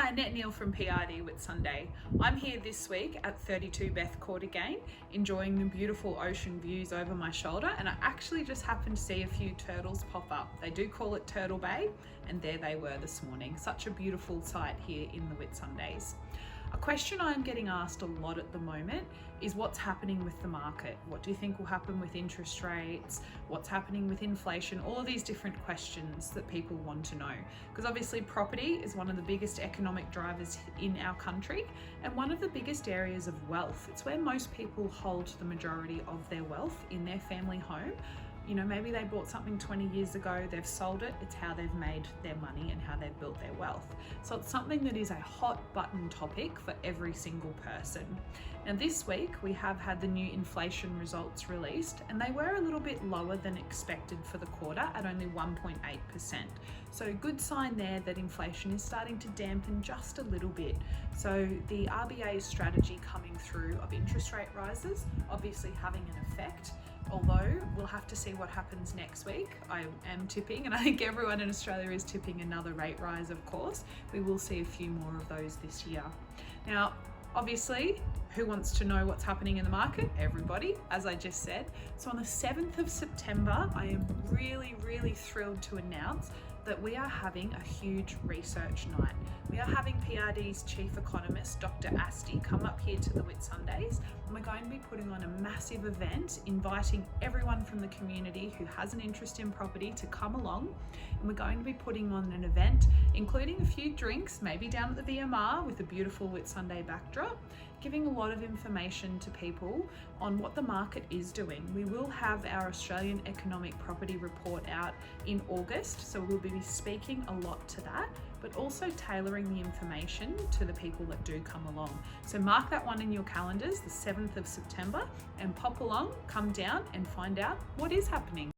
Hi, Annette Neal from PRD Whitsunday. I'm here this week at 32 Beth Court again, enjoying the beautiful ocean views over my shoulder, and I actually just happened to see a few turtles pop up. They do call it Turtle Bay, and there they were this morning. Such a beautiful sight here in the Whitsundays. A question I'm getting asked a lot at the moment is what's happening with the market? What do you think will happen with interest rates? What's happening with inflation? All of these different questions that people want to know. Because obviously property is one of the biggest economic drivers in our country and one of the biggest areas of wealth. It's where most people hold the majority of their wealth in their family home. You know, maybe they bought something 20 years ago, they've sold it, it's how they've made their money and how they've built their wealth. So it's something that is a hot button topic for every single person. Now this week we have had the new inflation results released and they were a little bit lower than expected for the quarter at only 1.8%. So a good sign there that inflation is starting to dampen just a little bit. So the RBA's strategy coming through of interest rate rises obviously having an effect. Although we'll have to see what happens next week. I am tipping, and I think everyone in Australia is tipping another rate rise, of course. We will see a few more of those this year. Now, obviously, who wants to know what's happening in the market? Everybody, as I just said. So on the 7th of September, I am really thrilled to announce that we are having a huge research night. We are having PRD's chief economist, Dr. Asti, come up here to the Whitsundays, and we're going to be putting on a massive event, inviting everyone from the community who has an interest in property to come along. And we're going to be putting on an event, including a few drinks, maybe down at the VMR with a beautiful Whitsunday backdrop, giving a lot of information to people on what the market is doing. We will have our Australian Economic Property Report out in August, so we'll be speaking a lot to that, but also tailoring the information to the people that do come along. So mark that one in your calendars, the 7th of September, and pop along, come down and find out what is happening.